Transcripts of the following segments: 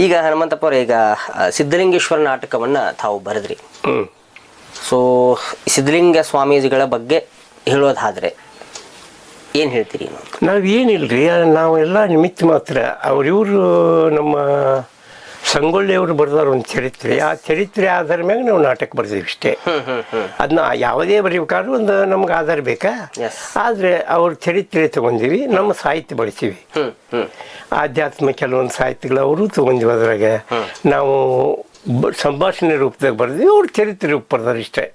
ಈಗ ಹನುಮಂತಪ್ಪ ಅವರೇ, ಈಗ ಸಿದ್ಧಲಿಂಗೇಶ್ವರ ನಾಟಕವನ್ನ ತಾವು ಬರೆದ್ರಿ. ಸೊ ಸಿದ್ಧಲಿಂಗ ಸ್ವಾಮೀಜಿಗಳ ಬಗ್ಗೆ ಹೇಳೋದಾದ್ರೆ ಏನು ಹೇಳ್ತೀರಿ? ನಾವು ಏನಿಲ್ರಿ, ನಾವೆಲ್ಲ ನಿಮಿತ್ತ ಮಾತ್ರ. ಇವರು ನಮ್ಮ ಸಂಗೊಳ್ಳಿಯವರು ಬರೆದಾರ ಒಂದು ಚರಿತ್ರೆ, ಆ ಚರಿತ್ರೆ ಆಧಾರ ಮ್ಯಾಗ ನಾವು ನಾಟಕ ಬರ್ತೀವಿ ಇಷ್ಟೇ. ಅದನ್ನ ಯಾವುದೇ ಬರೀಬೇಕಾದ್ರೂ ಒಂದು ನಮ್ಗೆ ಆಧಾರ ಬೇಕಾ, ಆದರೆ ಅವ್ರ ಚರಿತ್ರೆ ತಗೊಂಡಿವಿ, ನಮ್ಮ ಸಾಹಿತ್ಯ ಬಳಸೀವಿ. ಆಧ್ಯಾತ್ಮ ಕೆಲವೊಂದು ಸಾಹಿತ್ಯಗಳು ಅವರು ತಗೊಂಡಿವಿ. ಅದ್ರಾಗ ನಾವು ಸಂಭಾಷಣೆ ರೂಪದಾಗ ಬರ್ತೀವಿ, ಅವ್ರ ಚರಿತ್ರೆ ರೂಪ ಬರ್ದಾರ ಇಷ್ಟೇ.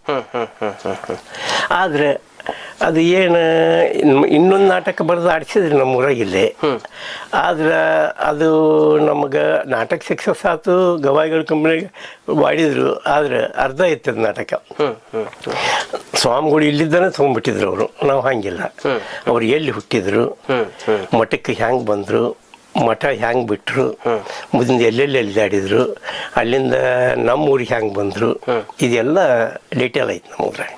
ಆದರೆ ಅದು ಏನು ಇನ್ನೊಂದು ನಾಟಕ ಬರೆದು ಆಡಿಸಿದ್ರಿ ನಮ್ಮ ಊರಾಗಿಲ್ಲೇ. ಆದ್ರೆ ಅದು ನಮಗೆ ನಾಟಕ ಸಕ್ಸಸ್ ಆಯ್ತು, ಗವಾಯಿಗಳ ಕಂಪ್ನಿಗೆ ಮಾಡಿದ್ರು. ಆದರೆ ಅರ್ಧ ಇತ್ತದ ನಾಟಕ. ಸ್ವಾಮಿಗಳು ಇಲ್ಲಿದ್ದಾನೆ ತೊಗೊಂಡ್ಬಿಟ್ಟಿದ್ರು ಅವರು, ನಾವು ಹಂಗಿಲ್ಲ. ಅವ್ರು ಎಲ್ಲಿ ಹುಟ್ಟಿದ್ರು, ಮಠಕ್ಕೆ ಹ್ಯಾಂಗೆ ಬಂದರು, ಮಠ ಹ್ಯಾಂಗೆ ಬಿಟ್ಟರು, ಮುಂದೆ ಎಲ್ಲೆಲ್ಲಿ ಅಲ್ಲಾಡಿದ್ರು, ಅಲ್ಲಿಂದ ನಮ್ಮ ಊರಿಗೆ ಹ್ಯಾಂಗೆ ಬಂದರು, ಇದೆಲ್ಲ ಡೀಟೇಲ್ ಐತೆ ನಮ್ಮ ಊರಾಗ.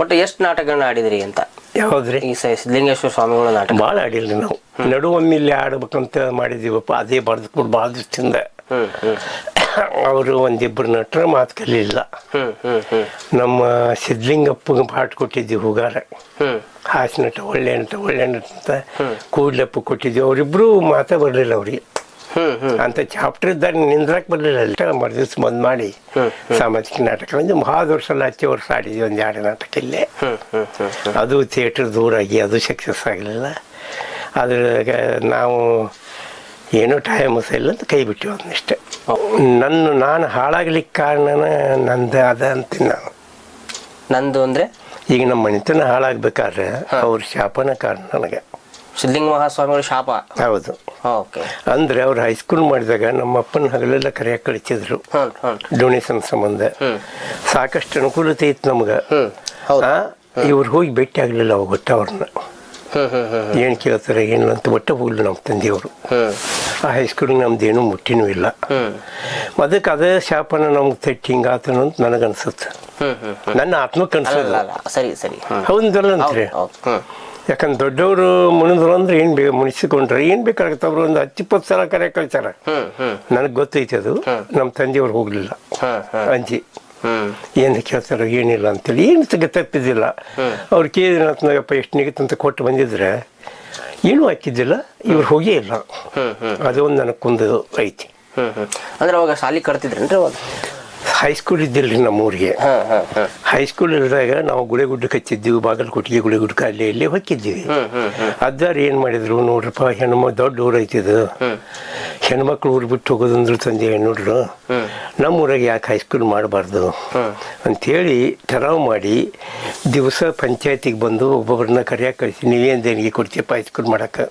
ಒಟ್ಟು ಎಷ್ಟು ನಾಟಕಗಳನ್ನ ಆಡಿದ್ರಿ ಅಂತ? ಯಾವ್ದ್ರಿ? ಈ ಸಿದ್ಧಲಿಂಗೇಶ್ವರ ಸ್ವಾಮಿಗಳ ನಾಟಕ ಭಾಳ ಆಡಿಲ್ರಿ ನಾವು. ನಡುವೊಮ್ಮೆ ಇಲ್ಲಿ ಆಡ್ಬೇಕಂತ ಮಾಡಿದೀವಪ್ಪ, ಅದೇ ಬರೆದ್ಬಿಟ್ಟು ಭಾಳ ದಿವಸದಿಂದ. ಅವರು ಒಂದಿಬ್ಬರು ನಟರ ಮಾತು ಕಲಿಲ್ಲ. ನಮ್ಮ ಸಿದ್ಧಲಿಂಗಪ್ಪಗೆ ಪಾಠ ಕೊಟ್ಟಿದ್ವಿ ಹೂಗಾರ, ಹಾಸ್ಯ ನಟ, ಒಳ್ಳೆ ನಟ ಅಂತ ಕೂಡ್ಲಪ್ಪ ಕೊಟ್ಟಿದ್ವಿ. ಅವರಿಬ್ರು ಮಾತಾ ಬರಲಿಲ್ಲ ಅವ್ರಿಗೆ. ಅಂತ ಚಾಪ್ಟರ್ ಇದ್ದಾಗ ನಿಂದ್ರಕ್ಕೆ ಬರಲಿಲ್ಲ. ಎಲ್ಲ ಮರುದಿವ್ಸ ಬಂದ್ ಮಾಡಿ ಸಾಮಾಜಿಕ ನಾಟಕ ಒಂದು ಭಾಳ ವರ್ಷ ಅಲ್ಲ, 10 ವರ್ಷ ಆಡಿದ್ವಿ ಒಂದು 2 ನಾಟಕ ಇಲ್ಲೇ. ಅದು ಥಿಯೇಟರ್ ದೂರಾಗಿ ಅದು ಸಕ್ಸಸ್ ಆಗಲಿಲ್ಲ. ಅದ್ರಾಗ ನಾವು ಏನೋ ಟೈಮ್ ಇಲ್ಲ ಅಂತ ಕೈ ಬಿಟ್ಟಿವಿ ಅದನ್ನಿಷ್ಟೆ. ನಾನು ಹಾಳಾಗ್ಲಿಕ್ಕೆ ಕಾರಣನ ನಂದು ಅದ ಅಂತೀನಿ ನಾನು. ನಂದು ಅಂದರೆ ಈಗ ನಮ್ಮ ಮನೆತನ ಹಾಳಾಗ್ಬೇಕಾದ್ರೆ ಅವ್ರ ಶಾಪನ ಕಾರಣ ನನಗೆ. ಸಿದ್ಧಲಿಂಗ ಮಹಾಸ್ವಾಮಿಗಳ ಶಾಪ? ಹೌದು. ಅಂದ್ರೆ ಅವ್ರು ಹೈಸ್ಕೂಲ್ ಮಾಡಿದಾಗ ನಮ್ಮ ಅಪ್ಪನ ಹಗಲೆಲ್ಲ ಕರೆಯಕ್ಕೆ ಕಳಿಸಿದ್ರು ಡೊನೇಷನ್ ಸಂಬಂಧ. ಸಾಕಷ್ಟು ಅನುಕೂಲತೆ ಇತ್ತು ನಮ್ಗೆ. ಇವ್ರು ಹೋಗಿ ಭೇಟಿ ಆಗ್ಲಿಲ್ಲ ಅವಾಗ ಒಟ್ಟ ಅವ್ರನ್ನ. ಏನ್ ಕೇಳ್ತಾರೆ ಏನು ಅಂತ ಒಟ್ಟ ಹೋಗ್ಲಿ ನಮ್ಮ ತಂದೆಯವರು. ಆ ಹೈಸ್ಕೂಲ್ಗೆ ನಮ್ದೇನು ಮುಟ್ಟಿನೂ ಇಲ್ಲ. ಅದಕ್ಕೆ ಅದೇ ಶಾಪನ ನಮ್ಗೆ ತಟ್ಟಿ ಹಿಂಗಾತನು ಅಂತ ನನಗನ್ಸುತ್ತೆ, ನನ್ನ ಆತ್ಮಕ್ಕೆ ಅನ್ಸಲ್ಲ. ಸರಿ ಸರಿ, ಹೌದಲ್ಲ ಅಂತ್ರಿ. ಯಾಕಂದ್ರೆ ದೊಡ್ಡವರು ಮುನಿದ್ರು ಅಂದ್ರೆ ಏನ್ ಬೇಕು ಮುನಿಸಿಕೊಂಡ್ರೆ ಏನ್ ಬೇಕಾಗತ್ತೆ. ಅವ್ರು ಒಂದು 10-20 ಸಲ ಕರೆ ಕಳ್ಸಾರ. ನನಗೆ ಗೊತ್ತೈತಿ ಅದು. ನಮ್ಮ ತಂದೆಯವ್ರು ಹೋಗ್ಲಿಲ್ಲ, ಅಂಜಿ ಏನು ಕೇಳ್ತಾರ ಏನಿಲ್ಲ ಅಂತೇಳಿ. ಏನು ತಪ್ಪಿದ್ದಿಲ್ಲ. ಅವ್ರು ಕೇಳಿದ್ರಪ್ಪ ಎಷ್ಟು ನಿಗತ್ತಂತ ಕೊಟ್ಟು ಬಂದಿದ್ರೆ ಏನೂ ಹಾಕಿದ್ದಿಲ್ಲ. ಇವ್ರು ಹೋಗೇ ಇಲ್ಲ. ಅದೊಂದು ನನಗೆ ಕುಂದು ಐತಿ. ಅಂದ್ರೆ ಅವಾಗ ಶಾಲೆ ಕಟ್ತಿದ್ರೇನ್ರಿ? ಅವಾಗ ಹೈಸ್ಕೂಲ್ ಇದ್ದಿಲ್ರಿ ನಮ್ಮೂರಿಗೆ. ಹೈಸ್ಕೂಲ್ ಇದ್ದಾಗ ನಾವು ಗುಳೆಗುಡ್ಡಕ್ಕೆ ಹಚ್ಚಿದ್ದೀವಿ, ಬಾಗಲಕೋಟೆಗೆ ಗುಳೆಗುಡ್ಡಕ್ಕೆ ಅಲ್ಲಿ ಇಲ್ಲಿ ಹೊಕ್ಕಿದ್ದೀವಿ. ಅದಾರ ಏನು ಮಾಡಿದ್ರು ನೋಡ್ರಪ್ಪ, ದೊಡ್ಡ ಊರು ಐತಿದು, ಹೆಣ್ಮಕ್ಳು ಊರು ಬಿಟ್ಟು ಹೋಗೋದಂದ್ರು ತಂದೆ ನೋಡ್ರು, ನಮ್ಮೂರಾಗ ಯಾಕೆ ಹೈಸ್ಕೂಲ್ ಮಾಡಬಾರ್ದು ಅಂಥೇಳಿ ಠರಾವ್ ಮಾಡಿ ದಿವಸ ಪಂಚಾಯತಿಗೆ ಬಂದು ಒಬ್ಬೊಬ್ಬರನ್ನ ಕರೆಯಾಕೆ ಕಳಿಸಿ, ನೀವೇನು ದೇಣಿಗೆ ಕೊಡ್ತೀಯಪ್ಪ ಹೈಸ್ಕೂಲ್ ಮಾಡಕ್ಕೆ,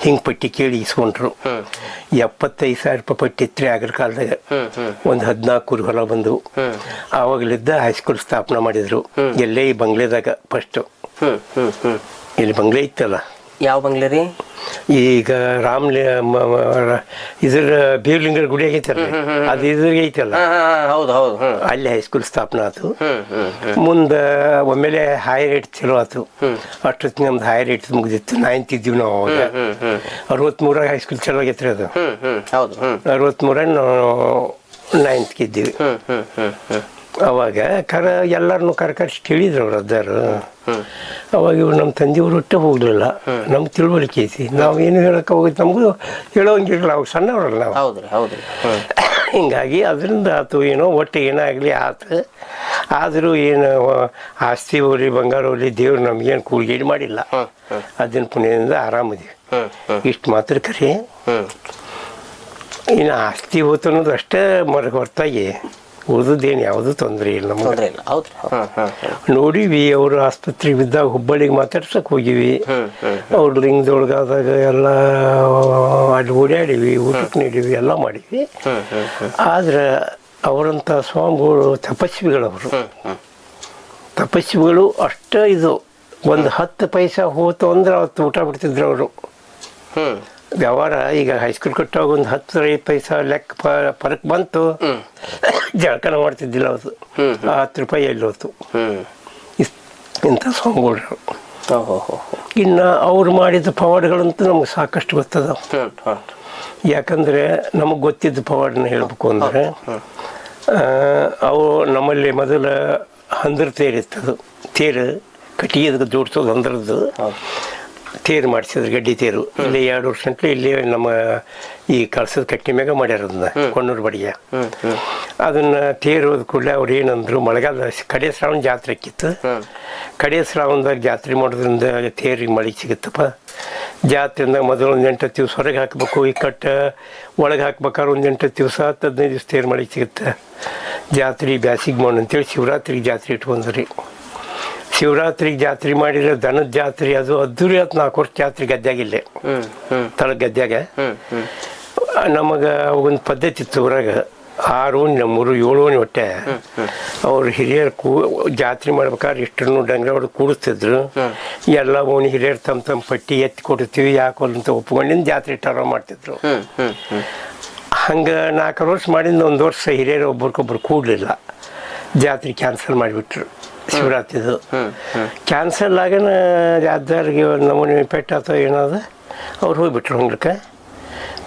ಹಿಂಗೆ ಪಟ್ಟಿ ಕೇಳಿ ಇಸ್ಕೊಂಡ್ರು. 75,000 ರೂಪಾಯಿ ಪಟ್ಟಿ ಇತ್ತು ಆಗಿನ ಕಾಲದಾಗ. ಒಂದು 14 ಹೊಲ ಬಂದು ಆವಾಗಲಿದ್ದ ಹೈಸ್ಕೂಲ್ ಸ್ಥಾಪನೆ ಮಾಡಿದ್ರು. ಎಲ್ಲೇ ಈ ಬಂಗ್ಲೆದಾಗ ಫಸ್ಟ್. ಇಲ್ಲಿ ಬಂಗ್ಲೆ ಇತ್ತಲ್ಲ. ಯಾವ ಬಂಗ್ಲೆ ರೀ? ಈಗ ಇದ್ರ ಬೀರ್ಲಿಂಗರ ಗುಡಿ ಆಗೈತಲ್ಲ, ಅದು ಇದ್ರಿಗೆ ಐತಲ್ಲ, ಅಲ್ಲಿ ಹೈಸ್ಕೂಲ್ ಸ್ಥಾಪನೆ ಆಯ್ತು. ಮುಂದೆ ಒಮ್ಮೆಲೆ ಹೈ ರೇಟ್ ಚಲೋ ಆಯ್ತು. ಅಷ್ಟೊತ್ತಿಗೆ ನಮ್ದು ಹೈ ರೇಟ್ ಮುಗಿದಿತ್ತು. 9th ಇದ್ದೀವಿ ನಾವು ಅವಾಗ. 63 ಹೈಸ್ಕೂಲ್ ಚಲೋ ಆಗೈತ್ರಿ ಅದು. 63 ನಾವು 9th ಇದ್ದೀವಿ. ಅವಾಗ ಎಲ್ಲರನ್ನು ಕರ್ಕರಿಸಿ ಕೇಳಿದ್ರು ಅವ್ರು ಅದಾರು. ಅವಾಗ ಇವ್ರು ನಮ್ಮ ತಂದೆಯವರು ಒಟ್ಟೆ ಹೋಗ್ಲಿಲ್ಲ. ನಮ್ಗೆ ತಿಳುವಳಿಕೆ ಐತಿ, ನಾವು ಏನು ಹೇಳಕ್ಕೆ ಹೋಗುತ್ತೆ ನಮಗೂ ಹೇಳೋಂಗಿರಲ್ಲ, ಅವಾಗ ಸಣ್ಣವ್ರಲ್ಲ ನಾವು. ಹಿಂಗಾಗಿ ಅದರಿಂದ ಆಯ್ತು ಏನೋ ಒಟ್ಟು ಏನಾಗಲಿ ಆಯ್ತು. ಆದರೂ ಏನು ಆಸ್ತಿ ಹೋಗ್ಲಿ ಬಂಗಾರ ಹೋಗ್ಲಿ ದೇವ್ರು ನಮಗೇನು ಕೂಲ್ಗೇಡಿ ಮಾಡಿಲ್ಲ. ಅದನ್ನ ಪುಣ್ಯದಿಂದ ಆರಾಮದೀವಿ. ಇಷ್ಟು ಮಾತ್ರ ಕರಿ. ಇನ್ನು ಆಸ್ತಿ ಹೋತು ಅನ್ನೋದು ಅಷ್ಟೇ ಹೊರತಾಗಿ ಉಳಿದೇನು ಯಾವುದೂ ತೊಂದರೆ ಇಲ್ಲ ನಮ್ಗೆ. ನೋಡಿವಿ, ಅವರು ಆಸ್ಪತ್ರೆಗೆ ಬಿದ್ದಾಗ ಹುಬ್ಬಳ್ಳಿಗೆ ಮಾತಾಡ್ಸಕ್ಕೆ ಹೋಗಿವಿ. ಅವ್ರ ಲಿಂಗದೊಳಗಾದಾಗ ಎಲ್ಲ ಅಲ್ಲಿ ಓಡಾಡಿವಿ, ಊಟಕ್ಕೆ ನೀಡಿವಿ, ಎಲ್ಲ ಮಾಡಿವಿ. ಆದ್ರೆ ಅವರಂಥ ಸ್ವಾಮಿಗಳು ತಪಸ್ವಿಗಳವರು. ತಪಸ್ವಿಗಳು ಅಷ್ಟೇ. ಇದು ಒಂದು 10 ಪೈಸಾ ಹೋತು ಅಂದ್ರೆ ಅವತ್ತು ಊಟ ಬಿಡ್ತಿದ್ರು ಅವರು. ವ್ಯವಹಾರ ಈಗ ಹೈಸ್ಕೂಲ್ ಕಟ್ಟುವಾಗ ಒಂದು 10-5 ಪೈಸಾ ಲೆಕ್ಕ ಫರಕ್ ಬಂತು, ಜಳಕನ ಮಾಡ್ತಿದ್ದಿಲ್ಲ ಅವತ್ತು. 10 ರೂಪಾಯಿ ಎಲ್ಲಿ ಹೋತು. ಇಂಥ ಸ್ವಾಮಿಗಳು. ಇನ್ನು ಅವ್ರು ಮಾಡಿದ ಪವಾಡಗಳಂತೂ ನಮ್ಗೆ ಸಾಕಷ್ಟು ಗೊತ್ತದ. ಯಾಕಂದರೆ ನಮಗೆ ಗೊತ್ತಿದ್ದ ಪವಾಡನ ಹೇಳಬೇಕು ಅಂದರೆ ಅವು ನಮ್ಮಲ್ಲಿ ಮೊದಲ ಹಂದ್ರ ತೇರಿತ್ತದು. ತೇರು ಕಟ್ಟಿಗೆ ಅದಕ್ಕೆ ಜೋಡಿಸೋದು ಹಂದ್ರದ್ದು ತೇರು ಮಾಡಿಸಿದ್ರು, ಗಡ್ಡಿ ತೇರು. ಇಲ್ಲಿ 2 ವರ್ಷ ಗಂಟಲು ಇಲ್ಲಿ ನಮ್ಮ ಈ ಕಳ್ಸದ ಕಟ್ಟಿ ಮ್ಯಾಗ ಮಾಡ್ಯಾರ ಅದನ್ನ ಕೊಣ್ಣೂರು ಬಡಿಗೆ. ಅದನ್ನು ತೇರು ಹೋದ ಕೂಡಲೇ ಅವ್ರು ಏನಂದ್ರು, ಮಳೆಗಾಲ ಕಡೆ ಶ್ರಾವಣ ಜಾತ್ರೆ ಆಕ್ಕಿತ್ತು. ಕಡೆ ಶ್ರಾವಣದಾಗ ಜಾತ್ರೆ ಮಾಡೋದ್ರಿಂದ ತೇರಿಗೆ ಮಳೆ ಸಿಗುತ್ತಪ್ಪ. ಜಾತ್ರೆಯಿಂದ ಮೊದಲು ಒಂದು 8 ದಿವಸ ಹೊರಗೆ ಹಾಕಬೇಕು, ಈ ಕಟ್ಟ ಒಳಗೆ ಹಾಕ್ಬೇಕಾದ್ರೆ ಒಂದು 8 ದಿವಸ 10-15 ದಿವಸ ತೇರು ಮಳೆ ಸಿಗುತ್ತೆ. ಜಾತ್ರೆ ಬ್ಯಾಸಿಗೆ ಮಾಡೋಣ ಅಂತೇಳಿ ಶಿವರಾತ್ರಿಗೆ ಜಾತ್ರೆ ಇಟ್ಕೊಂಡ್ರಿ. ಶಿವರಾತ್ರಿಗೆ ಜಾತ್ರೆ ಮಾಡಿದ್ರೆ ದನದ ಜಾತ್ರೆ ಅದು ಅದ್ದೂರಿ 4 ವರ್ಷ ಜಾತ್ರೆ ಗದ್ಯಾಗಿಲ್ಲೇ ತಳ ಗದ್ಯಾಗ. ನಮಗೆ ಒಂದು ಪದ್ಧತಿ ಇತ್ತು ಊರಾಗ, 6 ಓಣಿ ನಮ್ಮೂರು 7 ಓಣಿ ಒಟ್ಟೆ. ಅವ್ರು ಹಿರಿಯರು ಜಾತ್ರೆ ಮಾಡ್ಬೇಕಾದ್ರೆ ಇಷ್ಟನ್ನು ಡಂಗ್ರ ಹೊಡೆದು ಕೂಡಿಸ್ತಿದ್ರು. ಎಲ್ಲ ಓಣಿ ಹಿರಿಯರು ತಮ್ಮ ಪಟ್ಟಿ ಎತ್ತಿ ಕೊಡ್ತೀವಿ ಯಾಕೋಲ್ಲ ಅಂತ ಒಪ್ಕೊಂಡಿಂದ ಜಾತ್ರೆ ಟಾರ ಮಾಡ್ತಿದ್ರು. ಹಂಗೆ 4 ವರ್ಷ ಮಾಡಿಂದ 1 ವರ್ಷ ಹಿರಿಯರು ಒಬ್ರಿಗೊಬ್ರು ಕೂಡಲಿಲ್ಲ, ಜಾತ್ರೆ ಕ್ಯಾನ್ಸಲ್ ಮಾಡಿಬಿಟ್ರು. ಶಿವರಾತ್ರಿದು ಕ್ಯಾನ್ಸಲ್ ಆಗನ ಯಾವ್ದಾರಿಗೆ ನಮೂನೆ ಪೆಟ್ಟಾತೋ ಏನಾದ ಅವ್ರು ಹೋಗ್ಬಿಟ್ರು ಹಂಗ್ಲಕ್ಕೆ.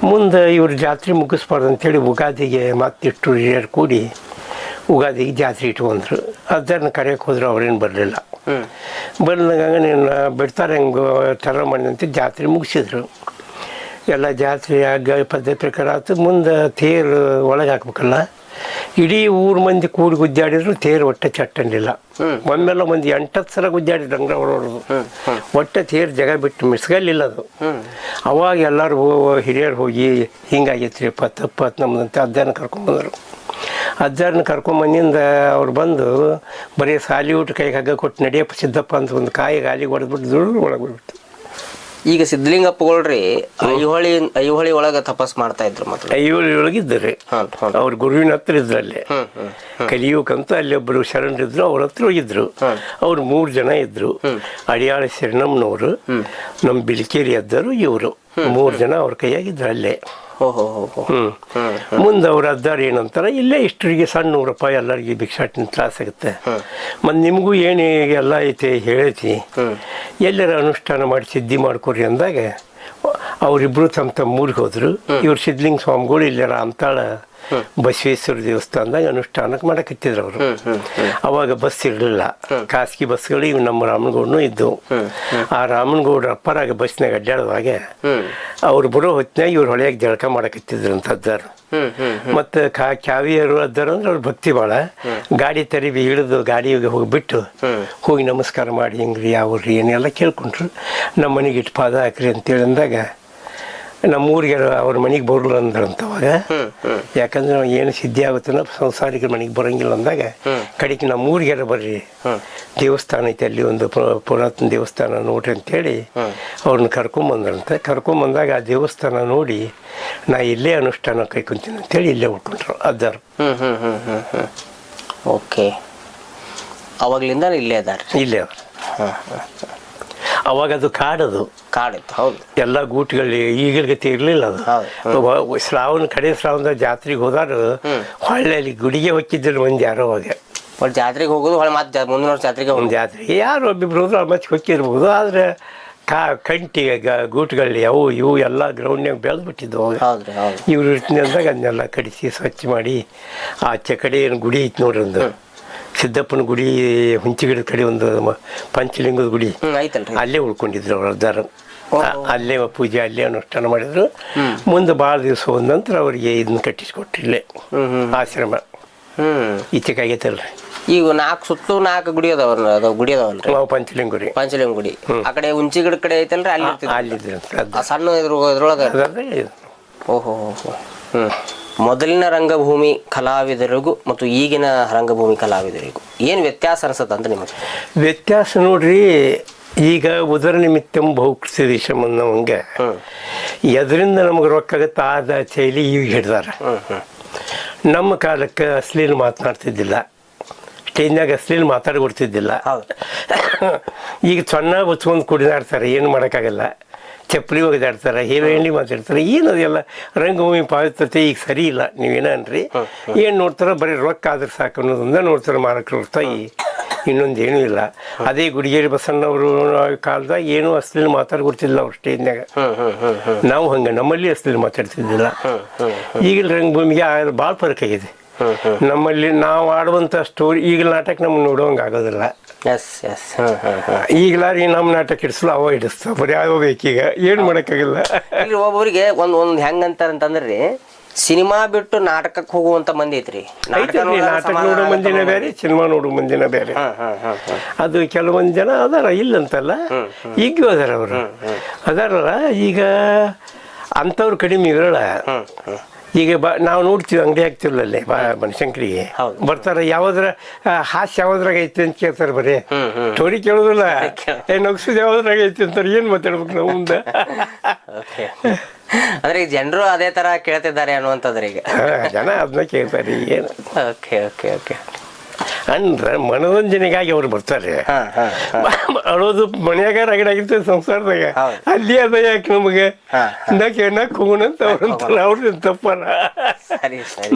ಮುಂದೆ ಇವ್ರು ಜಾತ್ರೆ ಮುಗಿಸ್ಬಾರ್ದು ಅಂಥೇಳಿ ಉಗಾದಿಗೆ ಮತ್ತಿಷ್ಟು ಹಿರಿಯರು ಕೂಡಿ ಉಗಾದಿಗೆ ಜಾತ್ರೆ ಇಟ್ಕೊಂಡ್ರು. ಅದನ್ನ ಕರೆಯೋಕೆ ಹೋದ್ರು, ಅವ್ರೇನು ಬರಲಿಲ್ಲ. ಬಂದಾಗ ನೀನು ಬಿಡ್ತಾರೆ ಹೆಂಗೆ ಥರ ಮಾಡಿದಂತೆ ಜಾತ್ರೆ ಮುಗಿಸಿದ್ರು. ಎಲ್ಲ ಜಾತ್ರೆ ಆಗ ಪದ್ಧತಿ ಪ್ರಕಾರ ಆಯ್ತು. ಮುಂದೆ ತೇರು ಒಳಗೆ ಹಾಕ್ಬೇಕಲ್ಲ, ಇಡೀ ಊರು ಮಂದಿ ಕೂಡಿ ಗುದ್ದಾಡಿದ್ರು ತೇರು ಒಟ್ಟೆ ಚಟ್ಟಂಡಿಲ್ಲ. ಒಮ್ಮೆಲ್ಲ ಮಂದಿ 8-10 ಸಲ ಗುದ್ದಾಡಿದ್ರು ಅಂಗ್ರ ಹೊರಡೋದು. ಒಟ್ಟೆ ತೇರು ಜಾಗ ಬಿಟ್ಟು ಮಿಸ್ಗಲ್ಲಿಲ್ಲ ಅದು. ಅವಾಗ ಎಲ್ಲರೂ ಹಿರಿಯರು ಹೋಗಿ ಹಿಂಗಾಗೈತ್ರಿ ತಪ್ಪತ್ತು ನಮ್ಮದಂತೆ ಅಜ್ಜಾರನ್ನ ಕರ್ಕೊಂಬಂದರು. ಅಜ್ಜಾರನ್ನ ಕರ್ಕೊಂಬಂದಿಂದ ಅವ್ರು ಬಂದು ಬರೀ ಸಾಲಿ ಊಟ ಕೈಗೆ ಹಗ್ಗ ಕೊಟ್ಟು ನಡೆಯಪ್ಪ ಸಿದ್ದಪ್ಪ ಅಂತ ಒಂದು ಕಾಯಿ ಗಾಲಿಗೆ ಹೊಡೆದ್ಬಿಟ್ಟು ದುಡ್ಡು ಒಳಗೆ ಬಿಡ್ಬಿಟ್ಟು. ಈಗ ಸಿದ್ಧಲಿಂಗಪ್ಪಗಳ್ರಿ ಐಹೊಳಿ ಒಳಗ ತಪಸ್ ಮಾಡ್ತಾ ಇದ್ರು. ಮತ್ತೆ ಐಹೊಳಿ ಒಳಗಿದ್ದಾರೆ ಅವ್ರ ಗುರುವಿನ ಹತ್ರ ಇದ್ರಲ್ಲಿ ಕಲಿಯೋಕಂತ ಅಲ್ಲಿ ಒಬ್ಬರು ಶರಣರಿದ್ರು, ಅವ್ರ ಹತ್ರ ಹೋಗಿದ್ರು. ಅವ್ರು 3 ಜನ ಇದ್ರು. ಅಡಿಯಾಳ ಶರಣಮ್ಮನವರು, ನಮ್ಮ ಬಿಳಿಕೇರಿ ಅದ್ದರು, ಇವರು 3 ಜನ ಅವ್ರ ಕೈಯಾಗಿದ್ರು ಅಲ್ಲೇ. ಮುಂದೆ ಅವ್ರ ಅದ್ದಾರ ಏನಂತಾರ, ಇಲ್ಲೇ ಇಷ್ಟರಿಗೆ ಸಣ್ಣ 100 ರೂಪಾಯಿ ಎಲ್ಲರಿಗೆ ಭಿಕ್ಷಾಟನ ತ್ರಾಸ ಆಗುತ್ತೆ, ಮತ್ತು ನಿಮಗೂ ಏನು ಎಲ್ಲ ಐತೆ ಹೇಳೈತಿ, ಎಲ್ಲರ ಅನುಷ್ಠಾನ ಮಾಡಿ ಸಿದ್ಧಿ ಮಾಡ್ಕೊರಿ ಅಂದಾಗ ಅವರಿಬ್ರು ತಮ್ಮ ಊರಿಗೆ ಹೋದ್ರು. ಇವ್ರು ಸಿದ್ಧಲಿಂಗ ಸ್ವಾಮಿಗಳು ಇಲ್ಲರ ಅಂತಾಳ ಬಸವೇಶ್ವರ ದೇವಸ್ಥಾನದಾಗ ಅನುಷ್ಠಾನಕ್ಕೆ ಮಾಡಕತ್ತಿದ್ರು ಅವರು. ಅವಾಗ ಬಸ್ ಇರಲಿಲ್ಲ, ಖಾಸಗಿ ಬಸ್ಗಳು ಇವು ನಮ್ಮ ರಾಮನಗೌಡನು ಇದ್ದವು. ಆ ರಾಮನಗೌಡ್ರ ಅಪ್ಪರಾಗ ಬಸ್ನಾಗ ಅಡ್ಡಾಡುವಾಗ ಅವ್ರು ಬರೋ ಹೊತ್ತಿನಾಗ ಇವ್ರು ಹೊಳೆಯಾಗ ಜಳಕ ಮಾಡಕತ್ತಿದ್ರು ಅಂತ ಅದ್ದಾರು. ಮತ್ತು ಕ್ಯಾವಿಯರು ಅದ್ದಾರ ಅಂದ್ರೆ ಅವ್ರ ಭಕ್ತಿ ಭಾಳ. ಗಾಡಿ ತರಿವಿ ಇಳಿದು ಗಾಡಿಗೆ ಹೋಗಿಬಿಟ್ಟು ಹೋಗಿ ನಮಸ್ಕಾರ ಮಾಡಿ ಹಿಂಗ್ರಿ ಯಾವ್ರಿ ಏನೆಲ್ಲ ಕೇಳ್ಕೊಂಡ್ರು. ನಮ್ಮ ಮನೆಗೆ ಇಟ್ಟು ಪಾದ ಹಾಕ್ರಿ ಅಂತೇಳಿ ಅಂದಾಗ ನಮ್ಮ ಊರಿಗೆ ಅವ್ರ ಮನೆಗೆ ಬರಲ್ಲ ಅಂದ್ರಂತ ಅವಾಗ. ಯಾಕಂದ್ರೆ ನಾವು ಏನು ಸಿದ್ಧಿ ಆಗುತ್ತೋ ಸಂಸಾರಿಕರ ಮನೆಗೆ ಬರೋಂಗಿಲ್ಲ ಅಂದಾಗ ಕಡೆಗೆ ನಮ್ಮ ಊರಿಗೆಲ್ಲ ಬರ್ರಿ, ದೇವಸ್ಥಾನ ಐತೆ ಅಲ್ಲಿ ಒಂದು ಪುರಾತನ ದೇವಸ್ಥಾನ ನೋಡ್ರಿ ಅಂತೇಳಿ ಅವ್ರನ್ನ ಕರ್ಕೊಂಬಂದ್ರಂತೆ. ಕರ್ಕೊಂಬಂದಾಗ ಆ ದೇವಸ್ಥಾನ ನೋಡಿ ನಾ ಇಲ್ಲೇ ಅನುಷ್ಠಾನ ಕೈಕೊಂತೀನಿ ಅಂತೇಳಿ ಇಲ್ಲೇ ಉಳ್ಕೊಂಡ್ರು ಅದ್ದಾರು. ಓಕೆ, ಅವಾಗ್ಲಿಂದ ಇಲ್ಲೇ ಅದಾರ. ಇಲ್ಲೇ ಅವ್ರು. ಅವಾಗ ಅದು ಕಾಡದು ಕಾಡಿತ್ತು. ಹೌದು, ಎಲ್ಲ ಗೂಟುಗಳು ಈಗಲ್ಗತಿ ಇರಲಿಲ್ಲ ಅದು. ಕಡೆ ಶ್ರಾವಣದಾಗ ಜಾತ್ರೆಗೆ ಹೋದಾರು ಹೊಳ್ಳೆಯಲ್ಲಿ ಗುಡಿಗೆ ಹೋಗಿದ್ದರು ಮಂದಿ ಯಾರೋ ಅವಾಗ. ಬಟ್ ಜಾತ್ರೆಗೆ ಹೋಗೋದು ಹೊಳೆ ಮತ್ತೆ ಮುಂದಿನ ವರ್ಷ ಜಾತ್ರೆಗೆ ಒಂದು ಜಾತ್ರೆಗೆ ಯಾರು ಒಬ್ಬಿಬ್ರು ಹೋದ್ರು ಅಲ್ಲಿ ಮತ್ತೆ ಹೋಗಿರ್ಬೋದು. ಆದರೆ ಕಂಟಿಗೆ ಗೂಟುಗಳಲ್ಲಿ ಅವು ಇವು ಎಲ್ಲ ಗ್ರೌಂಡ್ನಾಗ ಬೆಳೆದ್ಬಿಟ್ಟಿದ್ವು ಅವಾಗ. ಇವ್ರು ಇರ್ತೀನಿ ಅಂದಾಗ ಅದನ್ನೆಲ್ಲ ಕಡಿಸಿ ಸ್ವಚ್ಛ ಮಾಡಿ ಆಚೆ ಕಡೆ ಏನು ಗುಡಿ ಐತಿ ನೋಡ್ರಿ, ಒಂದು ಸಿದ್ದಪ್ಪನ ಗುಡಿ, ಹುಂಚಿಗಿಡದ ಕಡೆ ಒಂದು ಪಂಚಲಿಂಗದ ಗುಡಿ ಅಲ್ಲೇ ಉಳ್ಕೊಂಡಿದ್ರು ಅವ್ರ ಅರ್ಧಾರ. ಅಲ್ಲೇ ಪೂಜೆ ಅಲ್ಲೇ ಅನುಷ್ಠಾನ ಮಾಡಿದ್ರು. ಮುಂದೆ ಭಾಳ ದಿವಸ ಹೋದ ನಂತರ ಅವರಿಗೆ ಇದನ್ನ ಕಟ್ಟಿಸ್ಕೊಟ್ರಿ ಇಲ್ಲೇ ಆಶ್ರಮ. ಈಚೆಗಾಗೈತಲ್ರಿ. ಈಗ 4 ಸುತ್ತಲೂ 4 ಗುಡಿ ಅದಾವ, ಗುಡಿ ಅದಾವಲ್ರಿ. ಪಂಚಲಿಂಗ ಗುಡಿ, ಪಂಚಲಿಂಗ ಗುಡಿ ಆ ಕಡೆ ಹುಂಚಿಗಿಡ ಕಡೆ ಐತಲ್ರಿ, ಅಲ್ಲಿ ಸಣ್ಣ ಇದ್ರೊಳಗೆ. ಓಹೋ. ಮೊದಲಿನ ರಂಗಭೂಮಿ ಕಲಾವಿದರಿಗೂ ಮತ್ತು ಈಗಿನ ರಂಗಭೂಮಿ ಕಲಾವಿದರಿಗೂ ಏನು ವ್ಯತ್ಯಾಸ ಅನ್ಸುತ್ತೆ ಅಂತ ನಿಮಗೆ? ವ್ಯತ್ಯಾಸ ನೋಡ್ರಿ, ಈಗ ಉದರ ನಿಮಿತ್ತಂ ಬಹುಕೃಷಿದೇಶಂ ಅನ್ನೋಂಗೆ ಎದರಿಂದ ನಮಗೆ ರೊಕ್ಕ ಆಗುತ್ತೆ ಆದ ಶೈಲಿ ಈಗ ಹಿಡ್ದಾರ. ನಮ್ಮ ಕಾಲಕ್ಕೆ ಅಶ್ಲೀಲ ಮಾತನಾಡ್ತಿದ್ದಿಲ್ಲ, ಸ್ಟೇಜ್ನಾಗ ಅಶ್ಲೀಲ ಮಾತಾಡ್ಕೊಡ್ತಿದ್ದಿಲ್ಲ. ಈಗ ಸಣ್ಣ ಬಚ್ಕೊಂಡು ಕುಡಿದಾಡ್ತಾರೆ, ಏನು ಮಾಡೋಕ್ಕಾಗಲ್ಲ. ಚಪ್ಪಲಿ ಒಗೆದಾಡ್ತಾರೆ, ಹೇಳಿ ಮಾತಾಡ್ತಾರೆ. ಏನದೆಲ್ಲ ರಂಗಭೂಮಿ ಪಾವಿತ್ರತೆ ಈಗ ಸರಿ ಇಲ್ಲ. ನೀವೇನನ್ರಿ ಏನು ನೋಡ್ತಾರ, ಬರೀ ರೊಕ್ಕ ಆದ್ರೆ ಸಾಕು ಅನ್ನೋದನ್ನ ನೋಡ್ತಾರೆ ಮಾರಕರು ಹೊರತಾಗಿ ಇನ್ನೊಂದು ಏನೂ ಇಲ್ಲ. ಅದೇ ಗುಡಿಗೇರಿ ಬಸಣ್ಣವರು ಕಾಲದಾಗ ಏನೂ ಅಶ್ಲೀಲ ಮಾತಾಡ್ಕೊಡ್ತಿಲ್ಲ ಅವ್ರು ಸ್ಟೇಜ್ನಾಗ. ನಾವು ಹಂಗೆ ನಮ್ಮಲ್ಲಿ ಅಶ್ಲೀಲ ಮಾತಾಡ್ತಿದ್ದಿಲ್ಲ. ಈಗಿನ ರಂಗಭೂಮಿಗೆ ಭಾಳ ಫರಕ್ ಆಗಿದೆ. ನಮ್ಮಲ್ಲಿ ನಾವು ಆಡುವಂಥ ಸ್ಟೋರಿ ಈಗಿನ ನಾಟಕ ನಮ್ಗೆ ನೋಡುವಂಗೆ ಆಗೋದಿಲ್ಲ. ಈಗಲಾರಿ ನಮ್ಮ ನಾಟಕ ಇಡಿಸಲು ಅವ ಇಡಿಸ್ತಾವ, ಬರೀ ಯಾವ ಬೇಕೀಗ ಏನು ಮಾಡೋಕ್ಕಾಗಲ್ಲ. ಇಲ್ಲಿ ಒಬ್ಬೊಬ್ಬರಿಗೆ ಒಂದು ಹೆಂಗಂತಾರಂತಂದ್ರಿ, ಸಿನಿಮಾ ಬಿಟ್ಟು ನಾಟಕಕ್ಕೆ ಹೋಗುವಂತ ಮಂದಿ ಐತ್ರಿ. ನಾಟಕ ನೋಡೋ ಮಂದಿನ ಬೇರೆ, ಸಿನಿಮಾ ನೋಡೋ ಮಂದಿನ ಬೇರೆ. ಅದು ಕೆಲವೊಂದು ಜನ ಅದಾರ, ಇಲ್ಲಂತಲ್ಲ, ಈಗೂ ಅದಾರ ಅವರು ಅದಾರಲ್ಲ. ಈಗ ಅಂಥವ್ರು ಕಡಿಮೆ ಇರಲ್ಲ. ಈಗ ನಾವು ನೋಡ್ತೀವಿ ಅಂಗಡಿ ಹಾಕ್ತಿರ್ಲಲ್ಲೇ ಬನಶಂಕರಿಗೆ ಬರ್ತಾರ, ಯಾವ್ದ್ರ ಹಾಸ್ಯ ಯಾವ್ದ್ರಾಗ ಐತಿ ಅಂತ ಕೇಳ್ತಾರೆ. ಬರೀ ಸ್ಟೋರಿ ಕೇಳೋದಿಲ್ಲ, ನಗ್ಸುದು ಯಾವ್ದ್ರಾಗ ಐತಿ ಅಂತಾರೆ. ಏನ್ ಮಾತಾಡ್ಬೇಕು ನಾವು ಮುಂದೆ? ಅಂದ್ರೆ ಈಗ ಜನರು ಅದೇ ತರ ಕೇಳ್ತಿದ್ದಾರೆ ಅನ್ನುವಂಥದ್ರಿ. ಈಗ ಜನ ಅದನ್ನ ಕೇಳ್ತಾರೆ. ಏನು ಓಕೆ ಓಕೆ ಓಕೆ ಅಂದ್ರೆ ಮನೋರಂಜನೆಗಾಗಿ ಅವ್ರು ಬರ್ತಾರೆ. ಅಳೋದು ಮನ್ಯಾಗ ರಗಡಾಗಿರ್ತದೆ ಸಂಸಾರದಾಗ, ಅಲ್ಲಿ ಅದ ಯಾಕೆ ನಮಗೆ ನಕ್ ಹೋಗೋಣ ಅಂತ ಅವ್ರಂತಾರೆ. ಅವ್ರದ್ದು ತಪ್ಪಲ್ಲ. ಸರಿ ಸರಿ.